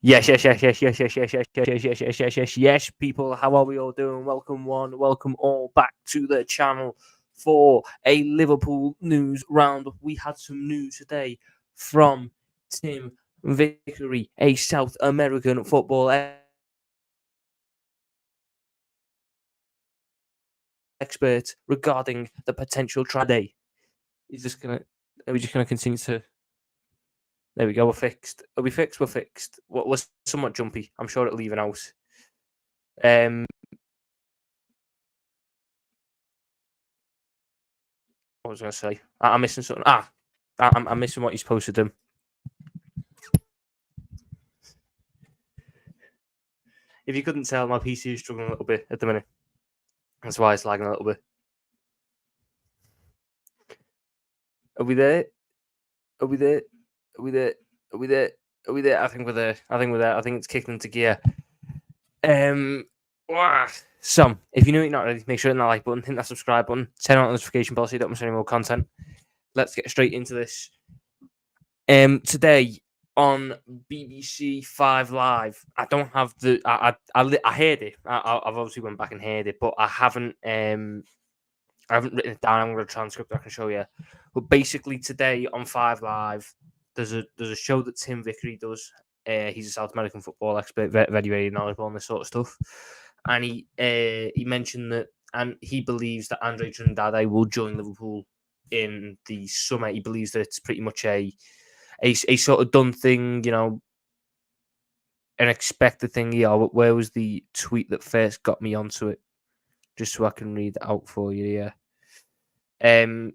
Yes, people. How are we all doing? Welcome all back to the channel for a Liverpool news roundup. We had some news today from Tim Vickery, a South American football expert, regarding the potential Trindade. Are we just gonna continue to? There we go. We're fixed. Are we fixed? We're fixed. We're somewhat jumpy. I'm sure it'll even out. What was I going to say? I'm missing something. I'm missing what you're supposed to do. If you couldn't tell, my PC is struggling a little bit at the minute. That's why it's lagging a little bit. Are we there? Are we there? Are we there? Are we there? Are we there? I think we're there. I think it's kicked into gear. So, if you're new, not ready, make sure to hit that like button, hit that subscribe button, turn on the notification bell so you don't miss any more content. Let's get straight into this. Today on BBC 5 Live, I don't have the. I heard it. I've obviously went back and heard it, but I haven't written it down. I'm going to transcript. I can show you. But basically, today on 5 Live, there's a show that Tim Vickery does. He's a South American football expert, very knowledgeable on this sort of stuff. And he mentioned that, and he believes that Andre Trindade will join Liverpool in the summer. He believes that it's pretty much a sort of done thing, an expected thing. Yeah, where was the tweet that first got me onto it? Just so I can read it out for you. Yeah.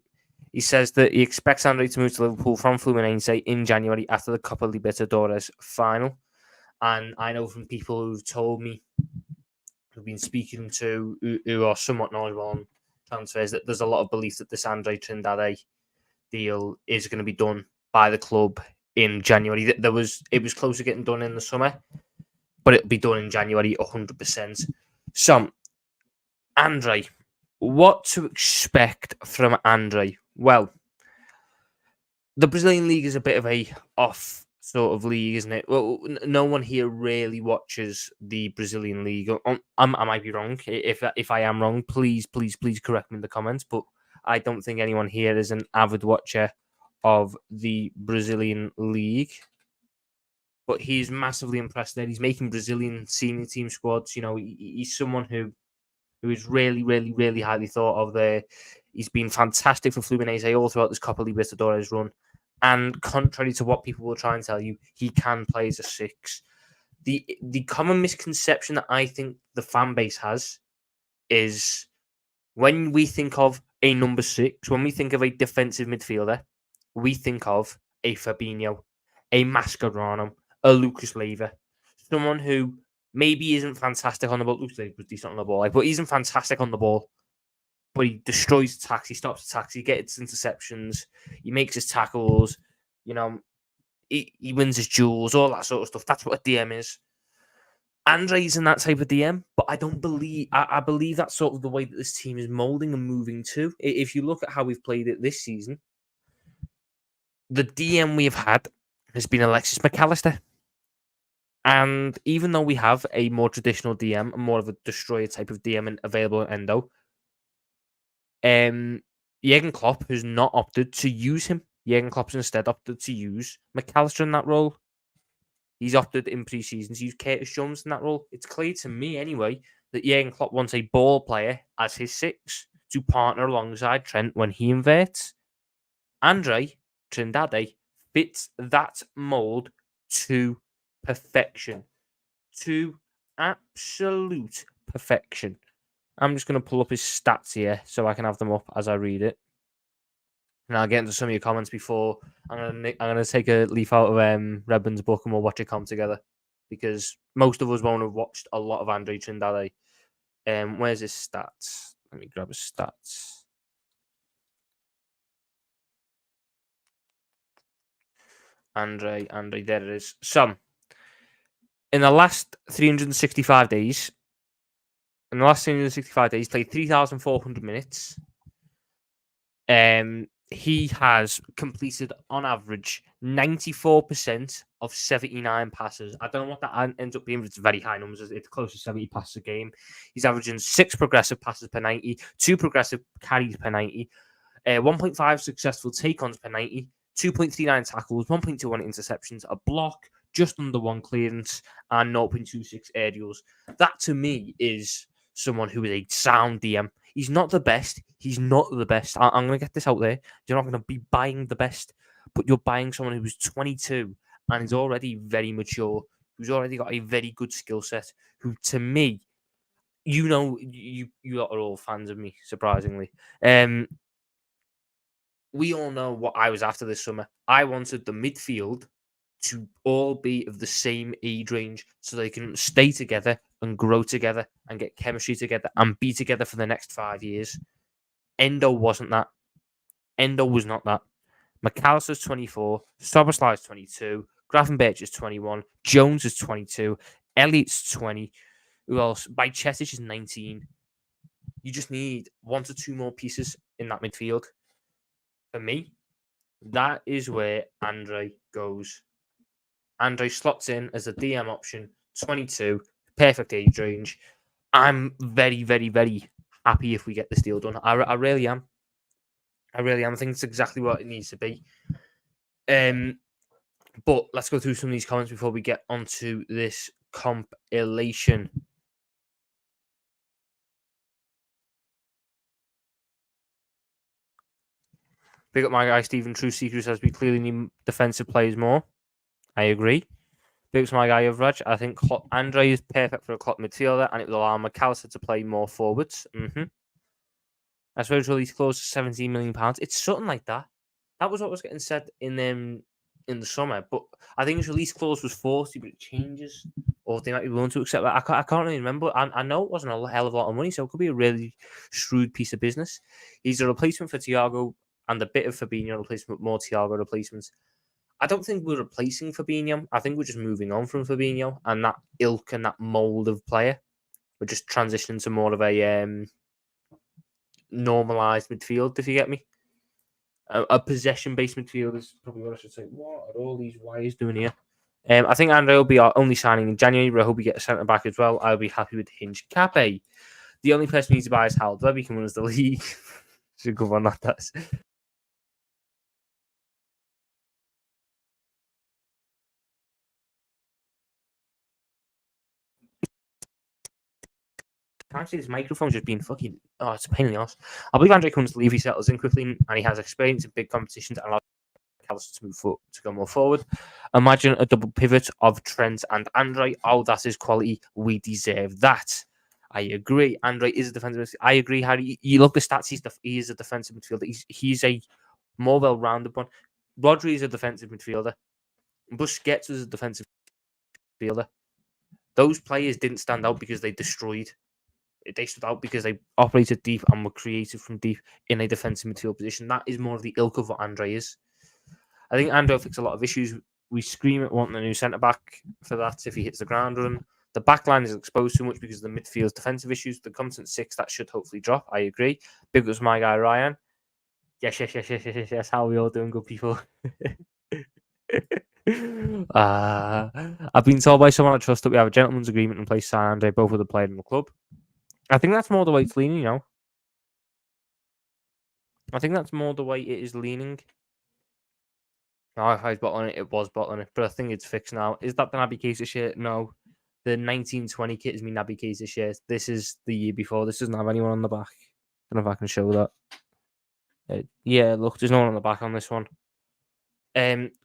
He says that he expects Andre to move to Liverpool from Fluminense in January after the Copa Libertadores final. And I know from people who've told me, who've been speaking to, who are somewhat knowledgeable on transfers, that there's a lot of belief that this Andre Trindade deal is going to be done by the club in January. It was close to getting done in the summer, but it'll be done in January 100%. So, Andre, what to expect from Andre? Well, the Brazilian league is a bit of a off sort of league, isn't it? Well, no one here really watches the Brazilian league. I might be wrong. If I am wrong, please correct me in the comments. But I don't think anyone here is an avid watcher of the Brazilian league. But he's massively impressed there. He's making Brazilian senior team squads. He's someone who is really highly thought of there. He's been fantastic for Fluminense all throughout this Copa Libertadores run. And contrary to what people will try and tell you, he can play as a 6. The common misconception that I think the fan base has is when we think of a number 6, when we think of a defensive midfielder, we think of a Fabinho, a Mascherano, a Lucas Leiva, someone who maybe isn't fantastic on the ball. Lucas Leiva was decent on the ball, but he isn't fantastic on the ball. But he destroys attacks, he stops attacks, he gets interceptions, he makes his tackles, he wins his duels, all that sort of stuff. That's what a DM is. Andre isn't that type of DM, but I believe that's sort of the way that this team is moulding and moving to. If you look at how we've played it this season, the DM we've had has been Alexis McAllister. And even though we have a more traditional DM, more of a destroyer type of DM available at Endo, Jurgen Klopp has not opted to use him. Jurgen Klopp's instead opted to use McAllister in that role. He's opted in pre-season to use Curtis Jones in that role. It's clear to me, anyway, that Jurgen Klopp wants a ball player as his 6 to partner alongside Trent when he inverts. Andre Trindade fits that mould to perfection. To absolute perfection. I'm just going to pull up his stats here so I can have them up as I read it. And I'll get into some of your comments before. I'm gonna take a leaf out of Redburn's book and we'll watch it come together. Because most of us won't have watched a lot of Andre Trindade. Where's his stats? Let me grab his stats. Andre, there it is. So, in the last 365 days, he's played 3,400 minutes. he has completed on average 94% of 79 passes. I don't know what that ends up being, but it's very high numbers. It's close to 70 passes a game. He's averaging 6 progressive passes per 90, 2 progressive carries per 90, 1.5 successful take-ons per 90, 2.39 tackles, 1.21 interceptions, a block, just under 1 clearance, and 0.26 aerials. That to me is someone who is a sound DM. He's not the best. He's not the best. I'm going to get this out there. You're not going to be buying the best, but you're buying someone who's 22 and is already very mature, who's already got a very good skill set, who to me, you lot are all fans of me, surprisingly. We all know what I was after this summer. I wanted the midfield to all be of the same age range so they can stay together and grow together and get chemistry together and be together for the next 5 years. Endo wasn't that. Endo was not that. McAllister's 24, Soboslai's 22, Gravenberch is 21, Jones is 22, Elliott's 20. Who else? Bajcetic is 19. You just need 1 to 2 more pieces in that midfield. For me, that is where Andre goes. Andre slots in as a DM option, 22, perfect age range. I'm very, very, very happy if we get this deal done. I really am. I really am. I think it's exactly what it needs to be. But let's go through some of these comments before we get onto this compilation. Big up my guy, Stephen True Seeker, says we clearly need defensive players more. I agree. Big up to my guy, Yovraj. I think Andre is perfect for a clock midfielder and it will allow McAllister to play more forwards. I suppose release clause £17 million. It's something like that. That was what was getting said in the summer, but I think his release clause was 40, but it changes, or they might be willing to accept that. I can't really remember. I know it wasn't a hell of a lot of money, so it could be a really shrewd piece of business. He's a replacement for Thiago and a bit of Fabinho replacement, more Thiago replacements. I don't think we're replacing Fabinho. I think we're just moving on from Fabinho and that ilk and that mold of player. We're just transitioning to more of a normalized midfield, if you get me. A possession-based midfield is probably what I should say. What are all these Y's doing here? I think Andre will be our only signing in January. I hope we get a centre back as well. I'll be happy with Hinge Cape. The only person we need to buy is Harold Webb. He can win us the league. Should go on that. That's. Can't see this microphone just being fucking. Oh, it's a pain in the ass. I believe Andre comes to leave. He settles in quickly and he has experience in big competitions and allows to move to go more forward. Imagine a double pivot of Trent and Andre. Oh, that is quality. We deserve that. I agree. Andre is a defensive. I agree, Harry. You look at the stats. He is a defensive midfielder. He's a more well-rounded one. Rodri is a defensive midfielder. Busquets was a defensive midfielder. Those players didn't stand out because they destroyed. They stood out because they operated deep and were creative from deep in a defensive midfield position. That is more of the ilk of what Andre is. I think Andre will fix a lot of issues. We scream at wanting a new centre back for that if he hits the ground run. The back line is exposed too much because of the midfield's defensive issues. The constant 6, that should hopefully drop. I agree. Big ups my guy Ryan. Yes. How are we all doing, good people? I've been told by someone I trust that we have a gentleman's agreement in place to sign Andre, both of the players in the club. I think that's more the way it's leaning, I think that's more the way it is leaning. No, if I was bottling it, it was bottling it. But I think it's fixed now. Is that the Naby Keita shirt? No. The 1920 kit is me Naby Keita shirt. This is the year before. This doesn't have anyone on the back. I don't know if I can show that. Yeah, look, there's no one on the back on this one.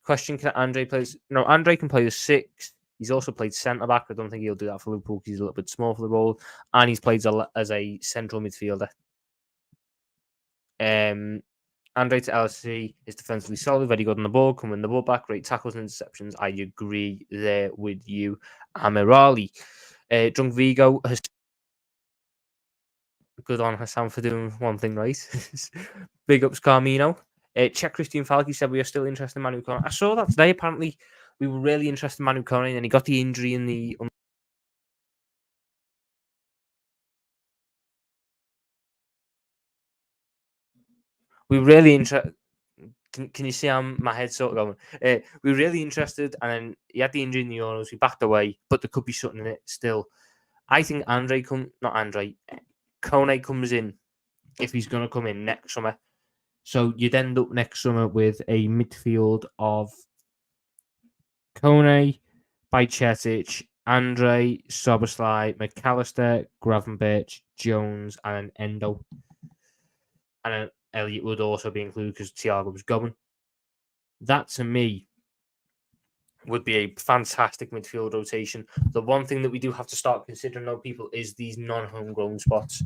Question, can Andre play? No, Andre can play the 6. He's also played centre-back. I don't think he'll do that for Liverpool because he's a little bit small for the role. And he's played as a central midfielder. Andre to LSC is defensively solid, very good on the ball, can win the ball back, great tackles and interceptions. I agree there with you, Amirali. Drunk Vigo has good on Hassan for doing one thing right. Big ups, Carmino. Check Christian Falky said we are still interested in Manu Kone. I saw that today. Apparently, we were really interested in Manu Kone, and he got the injury in the. We were really interested. Can you see my head sort of going? We were really interested, and then he had the injury in the Euros. We backed away, but there could be something in it still. I think Kone comes in if he's going to come in next summer. So you'd end up next summer with a midfield of Kone, Bajcetic, Andre, Soboslai, McAllister, Gravenberch, Jones, and Endo. And then Elliot would also be included because Thiago was going. That, to me, would be a fantastic midfield rotation. The one thing that we do have to start considering, though, people, is these non-homegrown spots.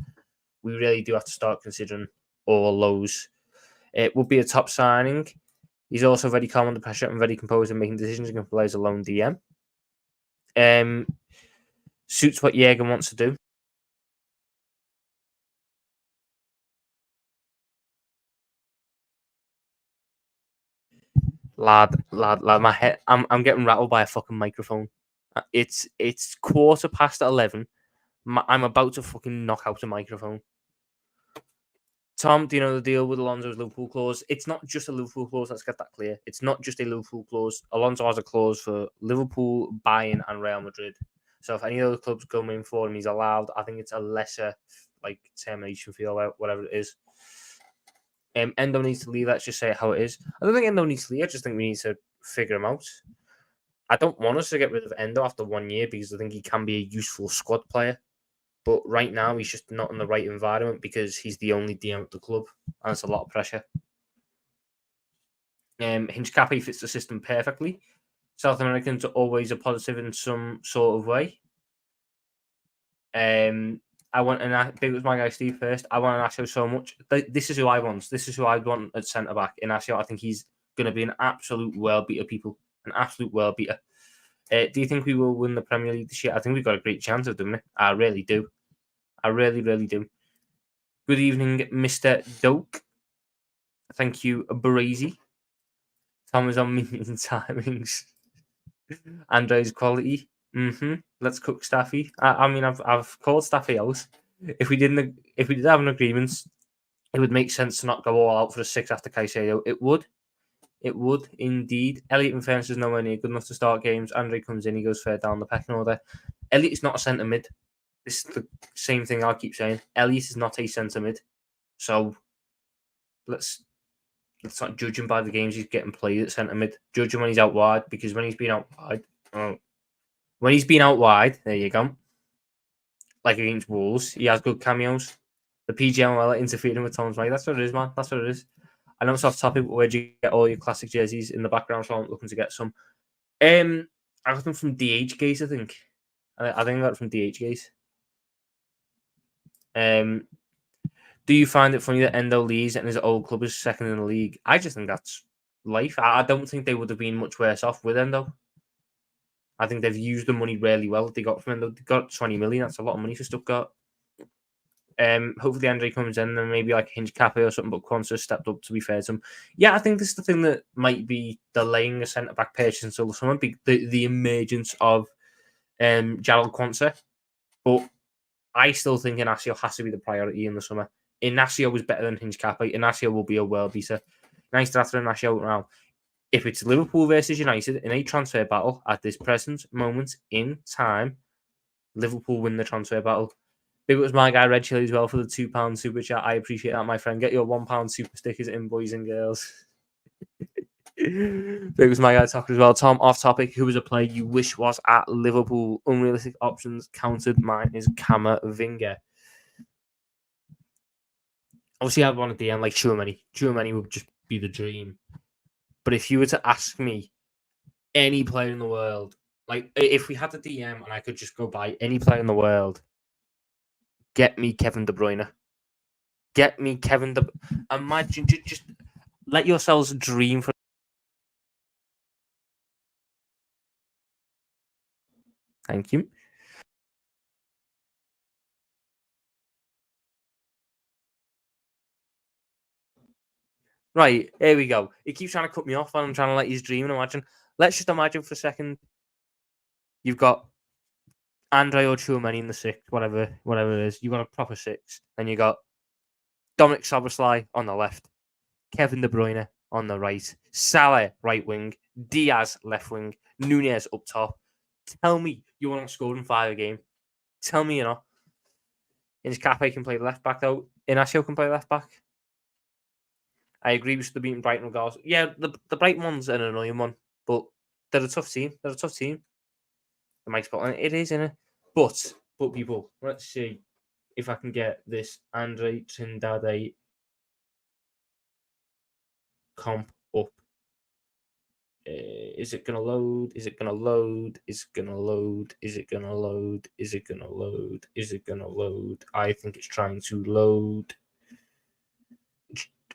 We really do have to start considering all those. It would be a top signing. He's also very calm under pressure and very composed in making decisions and can play as a lone DM. Suits what Jürgen wants to do. Lad, my head. I'm getting rattled by a fucking microphone. It's 11:15. I'm about to fucking knock out a microphone. Tom, do you know the deal with Alonso's Liverpool clause? It's not just a Liverpool clause. Let's get that clear. It's not just a Liverpool clause. Alonso has a clause for Liverpool, Bayern, and Real Madrid. So if any other clubs come in for him, he's allowed. I think it's a lesser termination fee or whatever it is. Endo needs to leave. Let's just say it how it is. I don't think Endo needs to leave. I just think we need to figure him out. I don't want us to get rid of Endo after 1 year because I think he can be a useful squad player. But right now, he's just not in the right environment because he's the only DM at the club, and it's a lot of pressure. Hinchcapi fits the system perfectly. South Americans are always a positive in some sort of way. I want big was my guy Steve first. I want Inacio so much. This is who I want. This is who I want at centre back. Inacio, I think he's going to be an absolute world beater. People, an absolute world beater. Do you think we will win the Premier League this year? I think we've got a great chance of doing it. I really do. I really, really do. Good evening, Mr. Doak. Thank you, Brazy. Tom is on minion timings. Andre's quality. Let's cook Staffy. I mean, I've called Staffy out. If we did have an agreement, it would make sense to not go all out for a 6 after Caicedo. It would. It would indeed. Elliot, in fairness, is nowhere near good enough to start games. Andre comes in, he goes further down the pecking order. Elliot is not a centre mid. This is the same thing I'll keep saying. Elliot is not a centre mid. So let's not judge him by the games he's getting played at centre mid. Judge him when he's out wide, because when he's been out wide, there you go. Like against Wolves, he has good cameos. The PGMOL interfering with Tom's mic. That's what it is, man. That's what it is. I know it's off topic, but where'd you get all your classic jerseys in the background? So I'm looking to get some. I got them from DH Gaze, I think. I think I got it from DH Gaze. Do you find it funny that Endo leaves and his old club is second in the league? I just think that's life. I don't think they would have been much worse off with Endo. I think they've used the money really well that they got from Endo. They got 20 million. That's a lot of money for Stuttgart. Hopefully Andre comes in and maybe like Hinchcapi or something, but Quansah stepped up, to be fair to him. Yeah, I think this is the thing that might be delaying a centre-back purchase until the summer, the emergence of Jarrell Quansah. But I still think Inacio has to be the priority in the summer. Inacio was better than Hinchcapi. Inacio will be a world beater. Nice to after Inacio now. If it's Liverpool versus United in a transfer battle at this present moment in time, Liverpool win the transfer battle. Big was my guy Red Chili as well for the £2 super chat. I appreciate that, my friend. Get your £1 super stickers in, boys and girls. Big was my guy Tucker as well. Tom, off topic. Who was a player you wish was at Liverpool? Unrealistic options counted. Mine is Camavinga. Obviously, I'd want a DM like Tchouaméni. Tchouaméni would just be the dream. But if you were to ask me any player in the world, like if we had the DM and I could just go buy any player in the world, get me Kevin De Bruyne. Get me Kevin De Bruyne. Imagine, just let yourselves dream for. Thank you. Right, here we go. He keeps trying to cut me off and I'm trying to let you dream and imagine. Let's just imagine for a second you've got Andre or Tchouaméni in the 6, whatever it is. You've got a proper 6. Then you got Dominic Szoboszlai on the left, Kevin De Bruyne on the right, Salah right wing, Diaz left wing, Nunez up top. Tell me you're not scoring 5 a game. Tell me you're not. Inch Cafe can play left back though. Inacio can play left back. I agree we should have beaten Brighton regardless. Yeah, the Brighton one's an annoying one, but they're a tough team. They're a tough team. The Mike's Scotland. It is, isn't it? But people, let's see if I can get this Andre Trindade comp up. Is it gonna load? Is it gonna load? Is it gonna load? Is it gonna load? Is it gonna load? Is it gonna load? I think it's trying to load.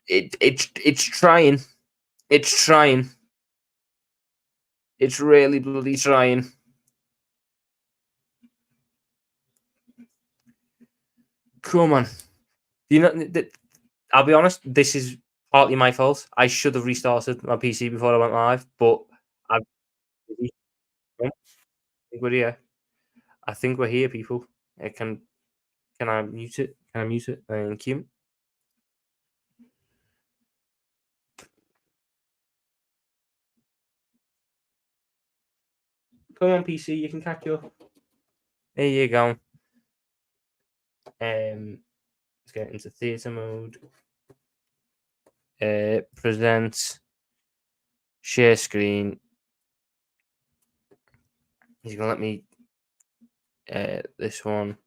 It's trying. It's trying. It's really bloody trying. Come on. You know, I'll be honest. This is partly my fault. I should have restarted my PC before I went live, but I think we're here. I think we're here, people. Can I mute it? Can I mute it? Thank you. Come on, PC. You can catch up. There you go. Let's get into theatre mode. Present. Share screen. He's gonna let me. This one.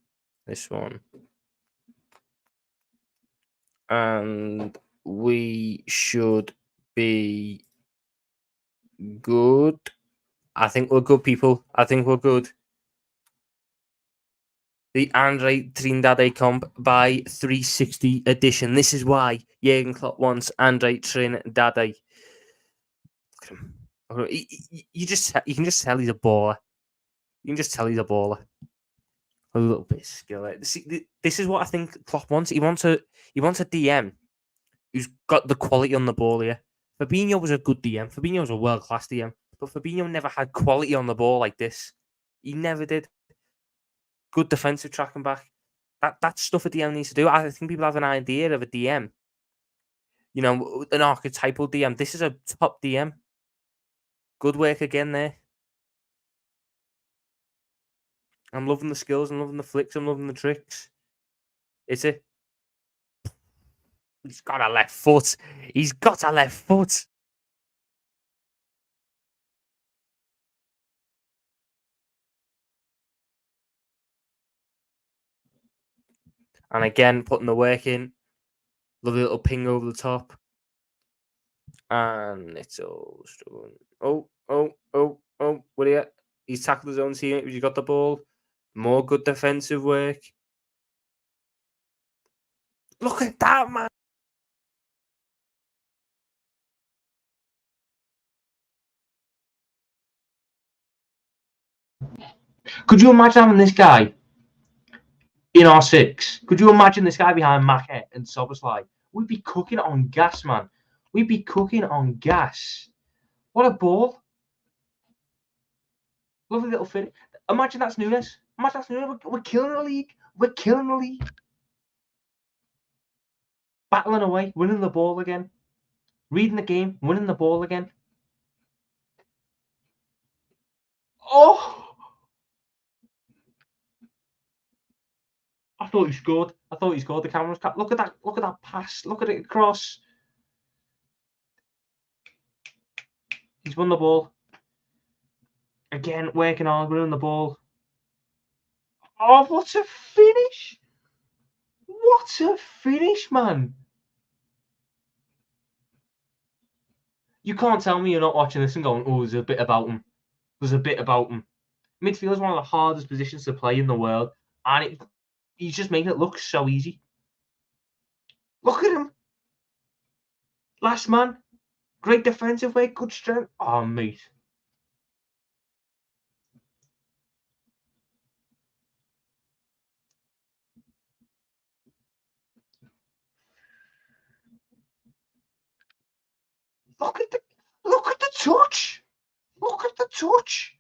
And we should be good. I think we're good, people. I think we're good. The Andre Trindade comp by 360 edition. This is why Jurgen Klopp wants Andre Trindade. Look at him. You can just tell he's a baller. You can just tell he's a baller. A little bit of skill. This is what I think Klopp wants. He wants a DM who's got the quality on the ball here. Fabinho was a good DM. Fabinho was a world class DM, but Fabinho never had quality on the ball like this. He never did. Good defensive tracking back. That's stuff a DM needs to do. I think people have an idea of a DM. You know, an archetypal DM. This is a top DM. Good work again there. I'm loving the skills. I'm loving the flicks. I'm loving the tricks. Is it? He's got a left foot. He's got a left foot. And again, putting the work in. Lovely little ping over the top. And it's all struggling. Oh, what are you? He's tackled his own teammate. He's got the ball. More good defensive work. Look at that, man. Could you imagine having this guy in R6? Could you imagine this guy behind Maquet and Soboslai? We'd be cooking on gas, man. We'd be cooking on gas. What a ball. Lovely little finish. Imagine that's Nunes. We're killing the league. We're killing the league. Battling away, winning the ball again. Reading the game, winning the ball again. Oh! I thought he scored. The camera's cut. Look at that. Look at that pass. Look at it across. He's won the ball. Again, working hard, winning the ball. Oh, what a finish! What a finish, man! You can't tell me you're not watching this and going, oh, there's a bit about him. There's a bit about him. Midfield is one of the hardest positions to play in the world, and he's just making it look so easy. Look at him. Last man. Great defensive work, good strength. Oh, mate. Look at the touch. Look at the touch.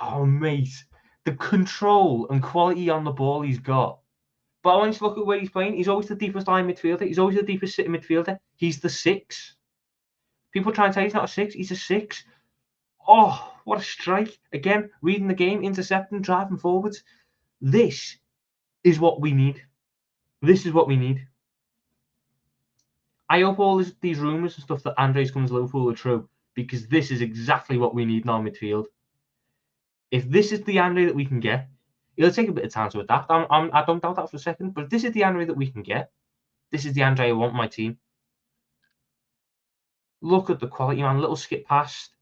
Oh, mate. The control and quality on the ball he's got. But I want you to look at where he's playing. He's always the deepest line midfielder. He's always the deepest sitting midfielder. He's the 6. People try and say he's not a 6. He's a 6. Oh, what a strike. Again, reading the game, intercepting, driving forwards. This is what we need. This is what we need. I hope all these rumours and stuff that Andre's coming to Liverpool are true, because this is exactly what we need in our midfield. If this is the Andre that we can get, it'll take a bit of time to adapt. I don't doubt that for a second, but if this is the Andre that we can get, this is the Andre I want on my team. Look at the quality, man. Little skip past.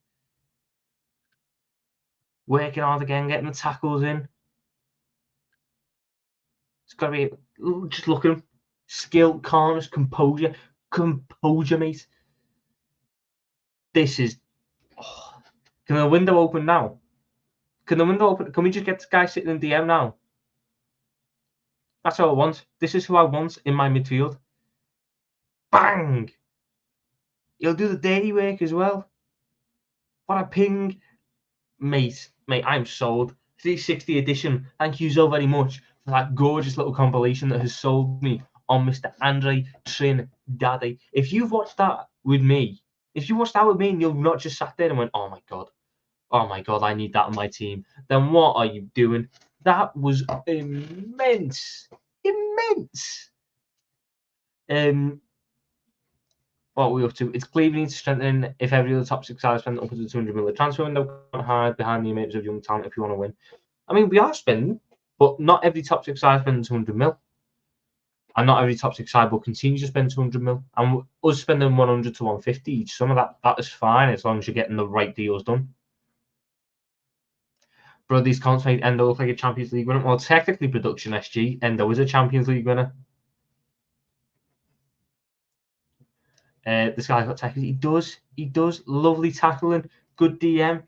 Working hard again, getting the tackles in. It's got to be, just look at him. Skill, calmness, composure. Composure, mate. This is... Oh. Can the window open now? Can the window open? Can we just get this guy sitting in DM now? That's all I want. This is who I want in my midfield. Bang! He'll do the dirty work as well. What a ping. Mate, I'm sold. 360 edition. Thank you so very much for that gorgeous little compilation that has sold me on Mr. Andre Trindade. If you've watched that with me, and you've not just sat there and went, oh my god, I need that on my team, then what are you doing? That was immense. What are we up to? It's Cleveland to strengthen. If every other top 6 side spend upwards of 200 million, transfer window can't hide behind the image of young talent if you want to win. I mean, we are spending, but not every top 6 side spends 200 mil. And not every top 6 side will continue to spend 200 mil. And us spending 100 to 150 each, some of that is fine as long as you're getting the right deals done. Bro, these comps made Endo look like a Champions League winner. Well, technically, production SG, Endo is a Champions League winner. This guy got tackled. He does. Lovely tackling. Good DM.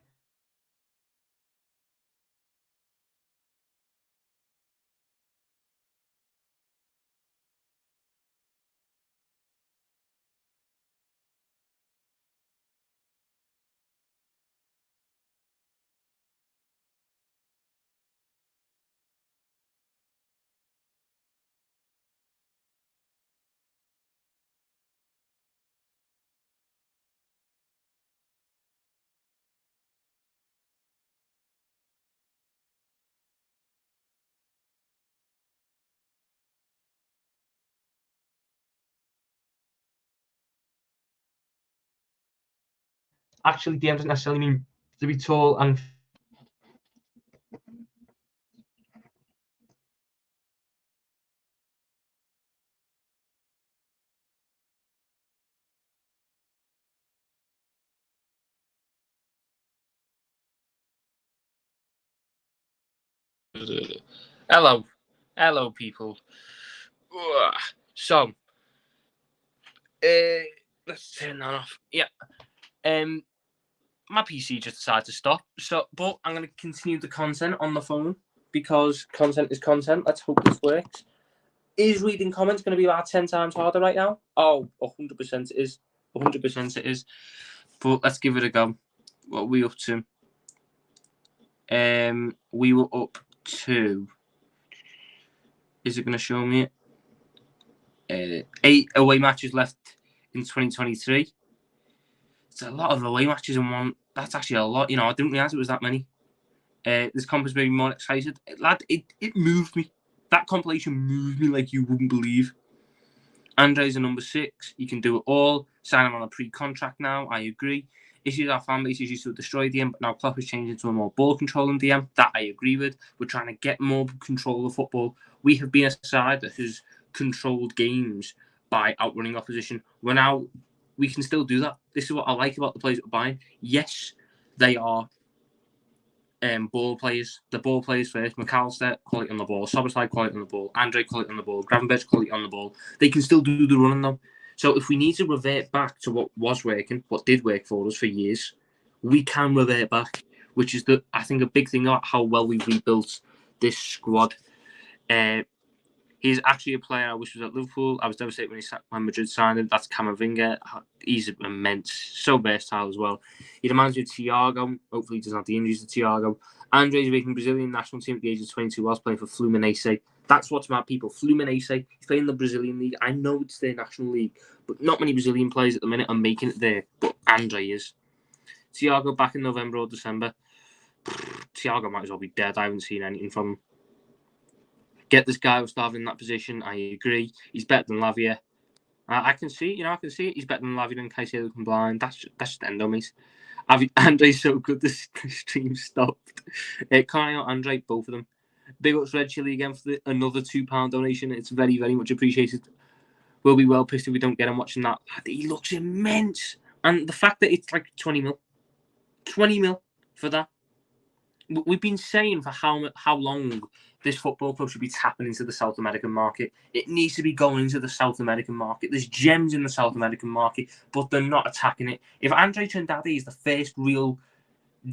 Actually, DM doesn't necessarily mean to be tall and... Hello, people. So, let's turn that off. Yeah. My PC just decided to stop. So, but I'm going to continue the content on the phone because content is content. Let's hope this works. Is reading comments going to be about 10 times harder right now? Oh, 100% it is. 100% it is. But let's give it a go. What are we up to? We were up to... Is it going to show me it? 8 away matches left in 2023. It's a lot of away matches in one. That's actually a lot. You know, I didn't realise it was that many. This comp has made me more excited. Lad, it moved me. That compilation moved me like you wouldn't believe. Andre's a number 6. You can do it all. Sign him on a pre-contract now. I agree. Issues our fan base is used to destroy DM, but now Klopp is changing to a more ball-controlling DM. That I agree with. We're trying to get more control of football. We have been a side that has controlled games by outrunning opposition. We can still do that. This is what I like about the players we're buying. Yes, they are ball players. The ball players first. McAllister, quality on the ball. Soboslai, quality on the ball. Andre, quality on the ball. Gravenberch, quality on the ball. They can still do the running though. So if we need to revert back to what was working, what did work for us for years, we can revert back, which is I think a big thing about how well we've rebuilt this squad. He's actually a player I wish was at Liverpool. I was devastated when Madrid signed him. That's Camavinga. He's immense. So versatile as well. He reminds me of Thiago. Hopefully he doesn't have the injuries to Thiago. Andre's making Brazilian national team at the age of 22 whilst playing for Fluminense. That's what's mad, people. Fluminense. He's playing the Brazilian league. I know it's their national league, but not many Brazilian players at the minute are making it there. But Andre is. Thiago back in November or December. Thiago might as well be dead. I haven't seen anything from him. Get this guy who's starting in that position. I agree. He's better than Lavia. I can see it. I can see it. He's better than Lavia and Caicedo combined. That's just endo, mate. Andre's so good. The stream stopped. Carney or Andre, both of them. Big ups Red Chili again for another £2 donation. It's very, very much appreciated. We'll be well pissed if we don't get him watching that. He looks immense. And the fact that it's like 20 mil. 20 mil for that. We've been saying for how long this football club should be tapping into the South American market. It needs to be going into the South American market. There's gems in the South American market, but they're not attacking it. If Andre Trindade is the first real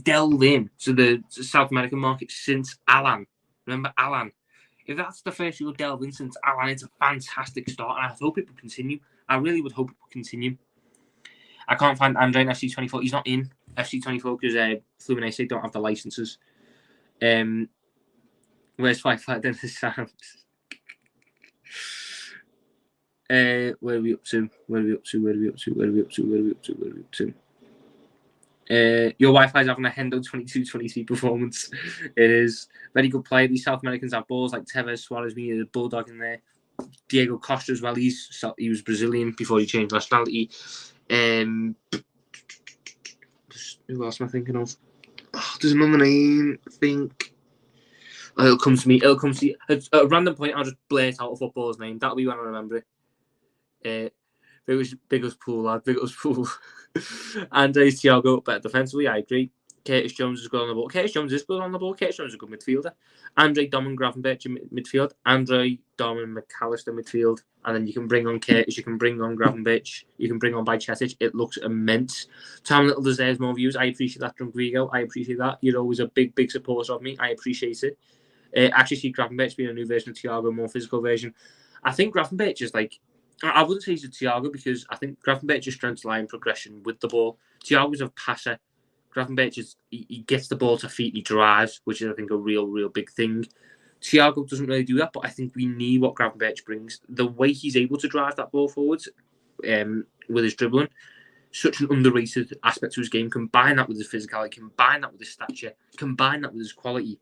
delve in to the South American market since Alan, remember Alan? If that's the first real delve in since Alan, it's a fantastic start, and I hope it will continue. I really would hope it will continue. I can't find Andre in FC24. He's not in FC24 because Fluminense don't have the licenses. Where's Wi-Fi Dennis Sam's? Where are we up to? Your Wi-Fi is having a Hendo 22-23 performance. It is very good player. These South Americans have balls like Tevez, Suarez, me, the Bulldog in there. Diego Costa as well. He was Brazilian before he changed nationality. Who else am I thinking of? Oh, there's another name, I think. It'll come to me. At a random point, I'll just blurt out a footballer's name. That'll be when I remember it. Big us pool, lad. Big us pool. Andres Thiago, better defensively, I agree. Curtis Jones is good on the ball. Curtis Jones is good on the ball. Curtis Jones is a good midfielder. Andre Dom Gravenberch in midfield. Andre Dom and McAllister midfield. And then you can bring on Curtis. You can bring on Gravenberch. You can bring on Bajcetic. It looks immense. Tom Little deserves more views. I appreciate that, Drunk I appreciate that. You're always a big, big supporter of me. I appreciate it. Actually see Gravenberch being a new version of Thiago, more physical version. I think Gravenberch is like... I wouldn't say he's a Thiago because I think Gravenberch's strengths lie in progression with the ball. Thiago's a passer. Gravenberch he gets the ball to feet, he drives, which is I think a real big thing. Thiago doesn't really do that, but I think we need what Gravenberch brings. The way he's able to drive that ball forwards with his dribbling, such an underrated aspect to his game. Combine that with his physicality, combine that with his stature, combine that with his quality.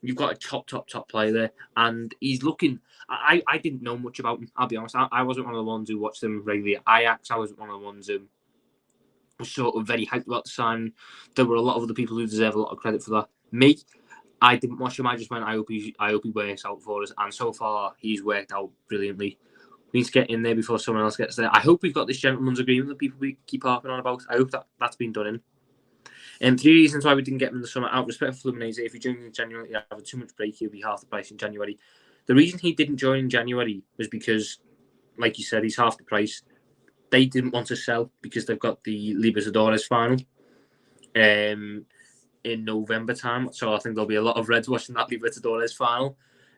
You've got a top player there, and he's looking. I didn't know much about him. I'll be honest. I wasn't one of the ones who watched him regularly at Ajax. I wasn't one of the ones who was sort of very hyped about the sign. There were a lot of other people who deserve a lot of credit for that. Me, I didn't watch him. I just went, I hope he works out for us. And so far, he's worked out brilliantly. We need to get in there before someone else gets there. I hope we've got this gentleman's agreement that people we keep harping on about. I hope that's been done in. 3 reasons why we didn't get him in the summer. Out of respect for Fluminense, if he joined in January, you have a too much break, he'll be half the price in January. The reason he didn't join in January was because, like you said, he's half the price. They didn't want to sell because they've got the Libertadores final in November time. So I think there'll be a lot of Reds watching that Libertadores final.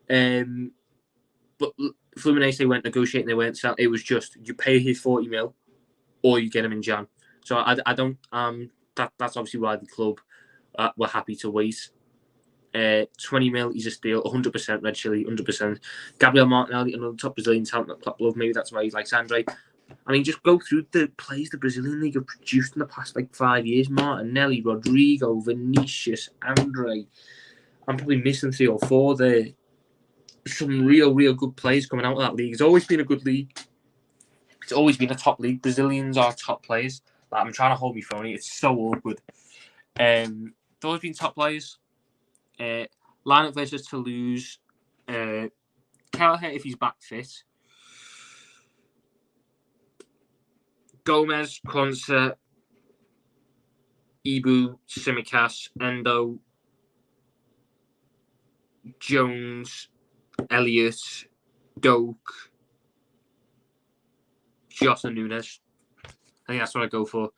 But Fluminense went negotiating, they weren't selling. It was just, you pay his 40 mil or you get him in Jan. So I don't... That's obviously why the club were happy to wait. 20 mil, he's a steal. 100% Red Chili, 100%. Gabriel Martinelli, another top Brazilian talent that Klopp love. Maybe that's why he likes Andre. I mean, just go through the plays the Brazilian league have produced in the past 5 years. Martinelli, Rodrigo, Vinicius, Andre. I'm probably missing 3 or 4 there. Some real good players coming out of that league. It's always been a good league. It's always been a top league. Brazilians are top players. I'm trying to hold my phone. It's so awkward. There's always been top players. Lineup versus Toulouse. Kelleher, if he's back fit. Gomez, Quansah, Ibu, Tsimikas, Endo, Jones, Elliott, Doak, Jota Nunes. I think that's what I go for.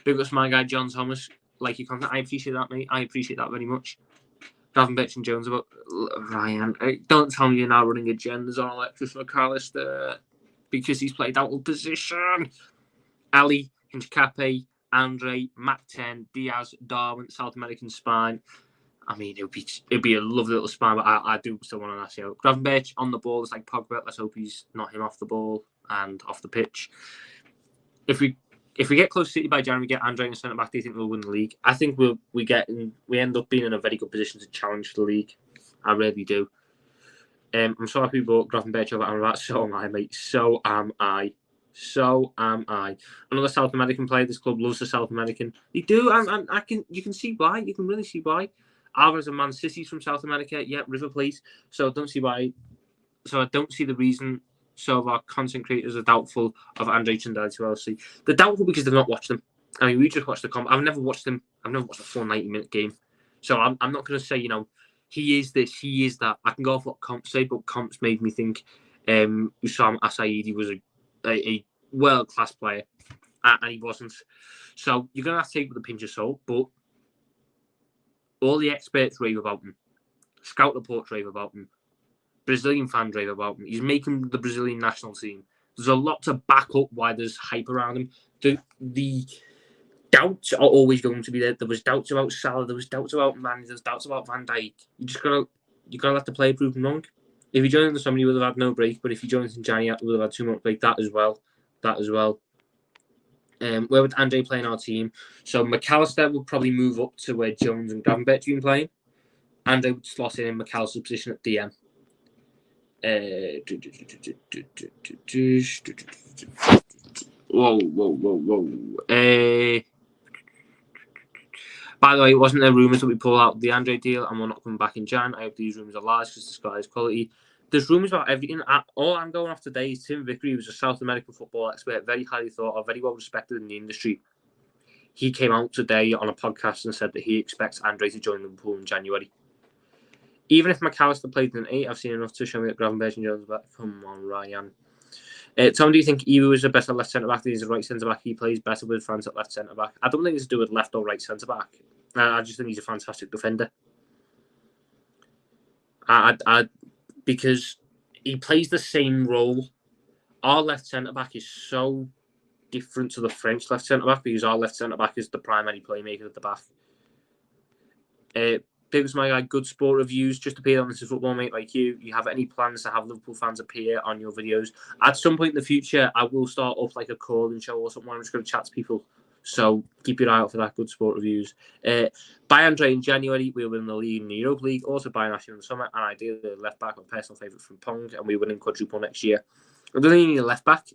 Big ups my guy John Thomas. Like your content. I appreciate that, mate. I appreciate that very much. Gravenberch and Jones about Ryan. Don't tell me you're now running agendas on Alexis McAllister because he's played out of position. Ali, Hinchcape, Andre, Mac 10, Diaz, Darwin, South American spine. I mean, it'd be a lovely little spine, but I do still want an Asio. Gravenberch on the ball, it's like Pogba. Let's hope he's not him off the ball and off the pitch. If we get close to City by January, we get Andre in centre back. Do you think we'll win the league? I think we end up being in a very good position to challenge the league. I really do. I'm so happy we bought Gravenberch over Amrabat. So am I, mate. So am I. Another South American player. This club loves the South American. You do, and you can see why. You can really see why. Alvarez and Man City's from South America. Yeah, River Plate. So I don't see why. So I don't see the reason. So of our content creators are doubtful of Andre Trindade to LC. They're doubtful because they've not watched them. I mean, we just watched the comp. I've never watched them. I've never watched a full 90-minute game. So I'm not going to say, he is this, he is that. I can go off what comps say, but comps made me think Usam Asaidi was a world-class player, and he wasn't. So you're going to have to take it with a pinch of salt, but all the experts rave about him. Scout reports rave about him. Brazilian fans rave about him. He's making the Brazilian national team. There's a lot to back up why there's hype around him. The doubts are always going to be there. There was doubts about Salah. There was doubts about Mane. There's doubts about Van Dijk. You gotta let the player prove him wrong. If he joined in the summer, he would have had no break. But if he joined in January, he would have had 2 months break. That as well. Where would Andre play in our team? So McAllister would probably move up to where Jones and Gravenberch have been playing. Andre would slot in McAllister's position at DM. Whoa. By the way, it wasn't there rumours that we pull out the Andre deal and we're not coming back in Jan. I hope these rumours are lies because the guy's quality. There's rumours about everything. All I'm going off today is Tim Vickery, who's a South American football expert, very highly thought of, very well respected in the industry. He came out today on a podcast and said that he expects Andre to join Liverpool in January. Even if McAllister played in 8, I've seen enough to show me that Gravenberch and Jones back. Come on, Ryan. Tom, do you think Ewa is the better left centre back than he's a right centre back? He plays better with France at left centre back. I don't think it's to do with left or right centre back. I just think he's a fantastic defender. Because he plays the same role. Our left centre back is so different to the French left centre back because our left centre back is the primary playmaker at the back. Biggest my guy, good sport reviews. Just appear on This Is Football, mate, like you. You have any plans to have Liverpool fans appear on your videos? At some point in the future, I will start up like a call-in show or something where I'm just going to chat to people. So keep your eye out for that. Good sport reviews. Buy Andre in January. We'll win the league in the Europa League. Also buy Nash in the summer. And ideally, the left back, my personal favourite from Pong. And we win in quadruple next year. I don't think you need a left back.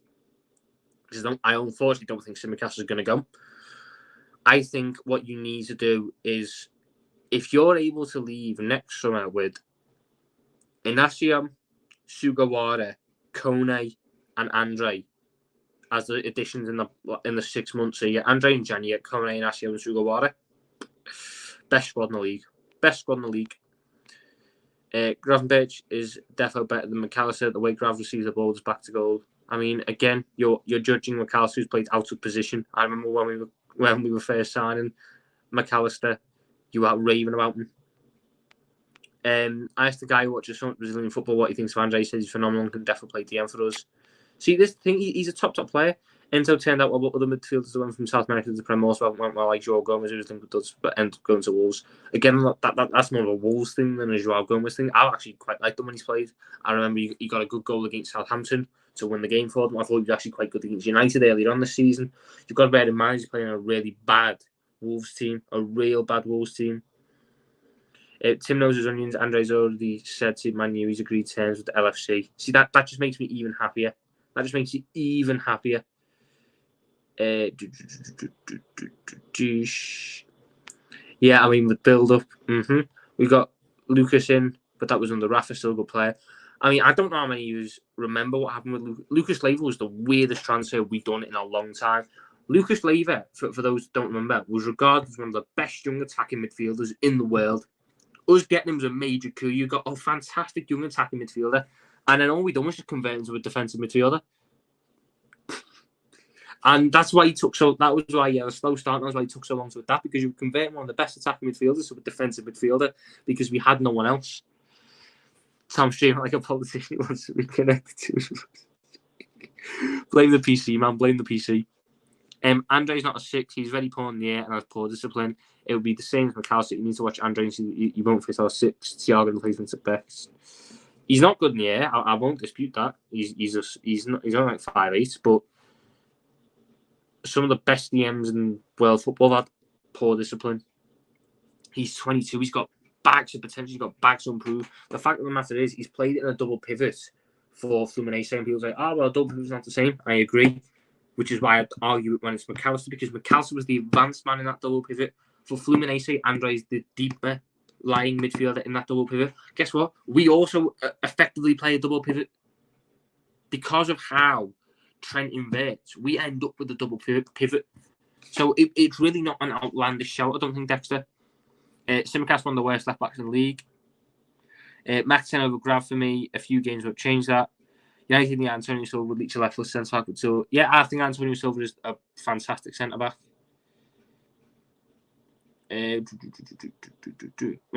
Because I unfortunately don't think Simicast is going to go. I think what you need to do is, if you're able to leave next summer with Inacio, Sugawara, Kone, and Andre as the additions in the 6 months, so you get Andre in January, Kone, Inacio, and Sugawara. Best squad in the league. Gravenberch is definitely better than McAllister. The way Grav receives the ball is back to goal. I mean, again, you're judging McAllister, who's played out of position. I remember when we were first signing McAllister, you were raving about him. I asked the guy who watches some Brazilian football what he thinks of Andre. He says he's phenomenal and can definitely play DM for us. See, this thing, he's a top player. Enzo turned out well, other midfielders that went from South America to the Prem also went well, like Joao Gomez, who was linked with us, but ended up going to Wolves. Again, that's more of a Wolves thing than a Joao Gomez thing. I actually quite liked him when he's played. I remember he got a good goal against Southampton to win the game for them. I thought he was actually quite good against United earlier on this season. You've got to bear in mind he's playing a really bad Wolves team, a real bad Wolves team. Tim knows his onions. Andre's already said to Man U he's agreed terms with the LFC. See, that just makes me even happier. Yeah, I mean, with build-up, we got Lucas in, but that was under Rafa, still a good player. I mean, I don't know how many of you remember what happened with Lucas Leiva. Was the weirdest transfer we've done in a long time. Lucas Leiva, for those who don't remember, was regarded as one of the best young attacking midfielders in the world. Us getting him was a major coup. You got a fantastic young attacking midfielder, and then all we done was just convert him to a defensive midfielder. And that's why he took so. That was why he had a slow start. And that's why he took so long to adapt, because you convert one of the best attacking midfielders to a defensive midfielder because we had no one else. Tom streaming like a politician wants to be connected to. Blame the PC, man. Blame the PC. Andre's not a 6. He's very poor in the air and has poor discipline. It would be the same as McAllister. You need to watch Andre and see you won't face our 6. Thiago replacement at best. He's not good in the air. I won't dispute that. He's only like 5'8", but some of the best DMs in world football had poor discipline. He's 22. He's got bags of potential. He's got bags to improve. The fact of the matter is, he's played in a double pivot for Fluminense, and people say, well, double pivot's not the same. I agree, which is why I'd argue it when it's McAllister, because McAllister was the advanced man in that double pivot. For Fluminense, Andre's the deeper lying midfielder in that double pivot. Guess what? We also effectively play a double pivot. Because of how Trent inverts, we end up with a double pivot. So it's really not an outlandish shout, I don't think, Dexter. Simicast, one of the worst left backs in the league. Max 10 over Grav for me. A few games won't change that. Yeah, I think Antonio Silva would lead to left foot centre back. So yeah, I think Antonio Silva is a fantastic centre back. When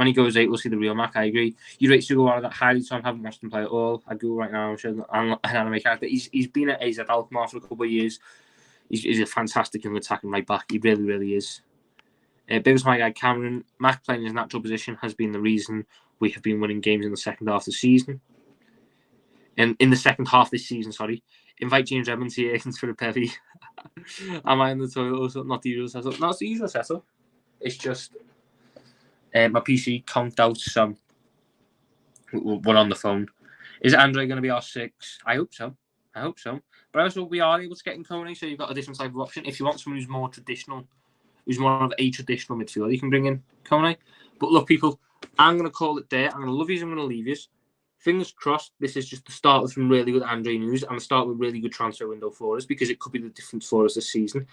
he goes 8, we'll see the real Mac. I agree. You rate Sugawara that highly, so I haven't watched him play at all. I go right now. I'm an anime character. He's been at AZ Alkmaar for a couple of years. He's a fantastic young attacking right back. He really, really is. Biggest my guy Cameron. Mac playing his natural position has been the reason we have been winning games in the second half of the season. And in the second half this season, sorry. Invite James Edmonds here for a bevy. Am I in the toilet also? Not the usual setup. No, it's the usual setup. It's just my PC conked out some. We're on the phone. Is Andre going to be our 6? I hope so. But also, we are able to get in Kone, so you've got a different type of option. If you want someone who's more traditional, who's more of a traditional midfielder, you can bring in Kone. But look, people, I'm going to call it there. I'm going to love you. I'm going to leave you. Fingers crossed, this is just the start of some really good Andre news and the start of a really good transfer window for us, because it could be the difference for us this season.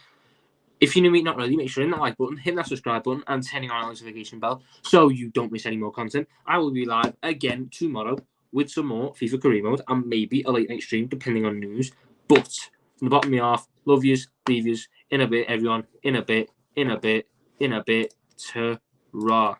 If you're new, meet not really, make sure you hit that like button, hit that subscribe button, and turning on our notification bell so you don't miss any more content. I will be live again tomorrow with some more FIFA career mode and maybe a late night stream, depending on news. But from the bottom of my half, love yous, leave yous, in a bit, everyone, in a bit, ta-ra.